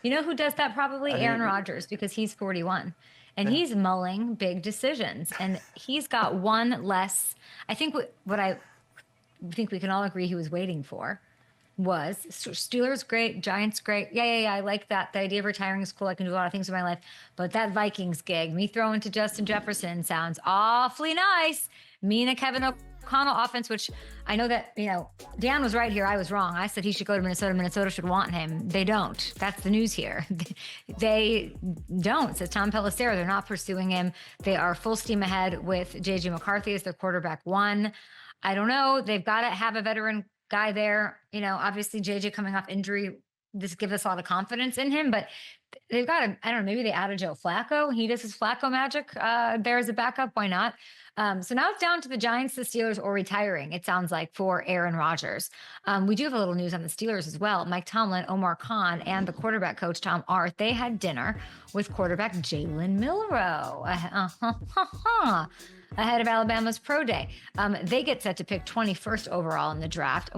You know who does that probably? I Aaron mean, Rodgers, because he's 41 and yeah. he's mulling big decisions and he's got one less. I think what I think we can all agree he was waiting for was Steelers great, Giants great. Yeah. I like that. The idea of retiring is cool. I can do a lot of things with my life. But that Vikings gig, me throwing to Justin Jefferson sounds awfully nice. Me and a Kevin O'Connell offense, which I know that, Dan was right here. I was wrong. I said he should go to Minnesota. Minnesota should want him. They don't. That's the news here. They don't, says Tom Pelissero. They're not pursuing him. They are full steam ahead with JJ McCarthy as their quarterback one. I don't know. They've got to have a veteran guy there. Obviously JJ coming off injury, this gives us a lot of confidence in him, but they've got to, I don't know, maybe they added Joe Flacco. He does his Flacco magic there as a backup. Why not? So now it's down to the Giants, the Steelers, or retiring, it sounds like, for Aaron Rodgers. We do have a little news on the Steelers as well. Mike Tomlin, Omar Khan, and the quarterback coach, Tom Arth, they had dinner with quarterback Jalen Milroe ahead of Alabama's pro day. They get set to pick 21st overall in the draft.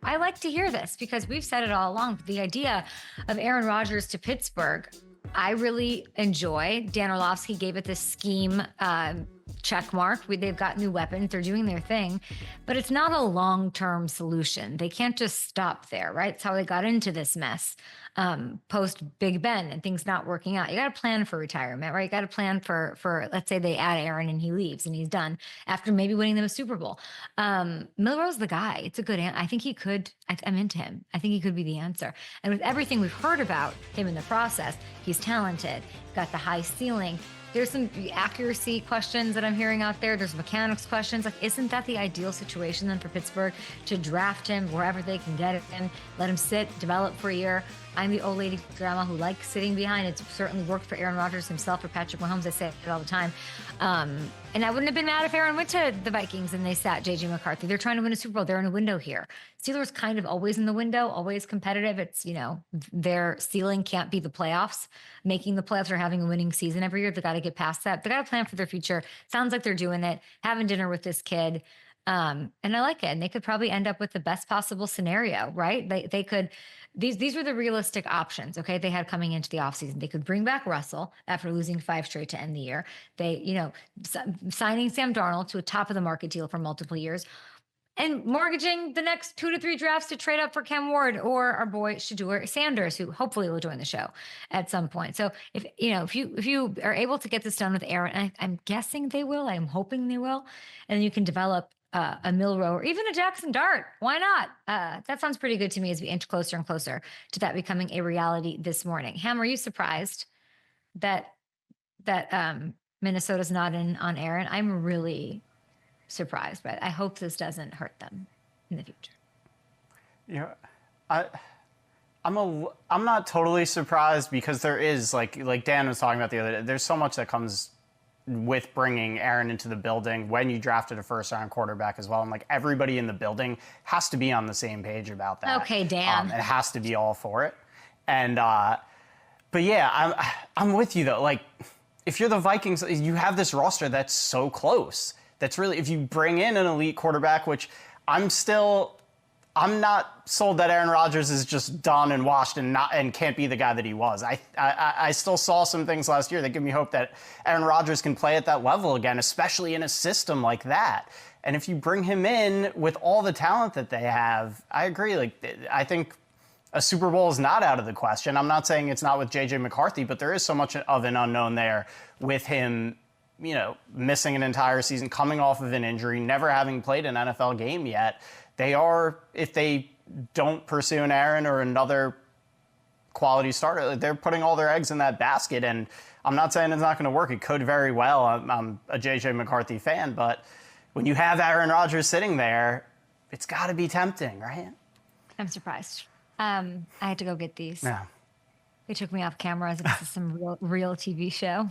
I like to hear this because we've said it all along. The idea of Aaron Rodgers to Pittsburgh, I really enjoy. Dan Orlovsky gave it this scheme check mark. They've got new weapons. They're doing their thing, but it's not a long-term solution. They can't just stop there, right? It's how they got into this mess post Big Ben and things not working out. You got to plan for retirement, right? You got to plan for, let's say they add Aaron and he leaves and he's done after maybe winning them a Super Bowl. Milroe's the guy. It's a good answer. I think he could, I'm into him. I think he could be the answer. And with everything we've heard about him in the process, he's talented, got the high ceiling. There's some accuracy questions that I'm hearing out there. There's mechanics questions. Like, isn't that the ideal situation then for Pittsburgh to draft him wherever they can get him, let him sit, develop for a year? I'm the old lady grandma who likes sitting behind. It's certainly worked for Aaron Rodgers himself or Patrick Mahomes. I say it all the time. And I wouldn't have been mad if Aaron went to the Vikings and they sat JJ McCarthy. They're trying to win a Super Bowl. They're in a window here. Steelers kind of always in the window, always competitive. It's, their ceiling can't be the playoffs. Making the playoffs or having a winning season every year. They got to get past that. They got to plan for their future. Sounds like they're doing it. Having dinner with this kid. And I like it. And they could probably end up with the best possible scenario, right? They could, these were the realistic options. Okay. They had coming into the offseason. They could bring back Russell after losing 5 straight to end the year. They, signing Sam Darnold to a top of the market deal for multiple years and mortgaging the next 2 to 3 drafts to trade up for Cam Ward or our boy Shedeur Sanders, who hopefully will join the show at some point. So if you are able to get this done with Aaron, I'm guessing they will, I'm hoping they will, and you can develop a Milroe or even a Jackson Dart. Why not? That sounds pretty good to me as we inch closer and closer to that becoming a reality this morning. Ham, are you surprised that Minnesota's not in on Aaron? I'm really surprised, but I hope this doesn't hurt them in the future. Yeah, I'm not totally surprised because there is like Dan was talking about the other day. There's so much that comes with bringing Aaron into the building when you drafted a first-round quarterback as well, and everybody in the building has to be on the same page about that. Okay, Dan. It has to be all for it, and but yeah, I'm with you though. If you're the Vikings, you have this roster that's so close. That's really, if you bring in an elite quarterback, which I'm not sold that Aaron Rodgers is just done and washed and can't be the guy that he was. I still saw some things last year that give me hope that Aaron Rodgers can play at that level again, especially in a system like that. And if you bring him in with all the talent that they have, I agree. I think a Super Bowl is not out of the question. I'm not saying it's not with JJ McCarthy, but there is so much of an unknown there with him, missing an entire season, coming off of an injury, never having played an NFL game yet. If they don't pursue an Aaron or another quality starter, they're putting all their eggs in that basket. And I'm not saying it's not going to work. It could very well. I'm a JJ McCarthy fan, but when you have Aaron Rodgers sitting there, it's got to be tempting, right? I'm surprised. I had to go get these. Yeah. They took me off camera as if this is some real TV show.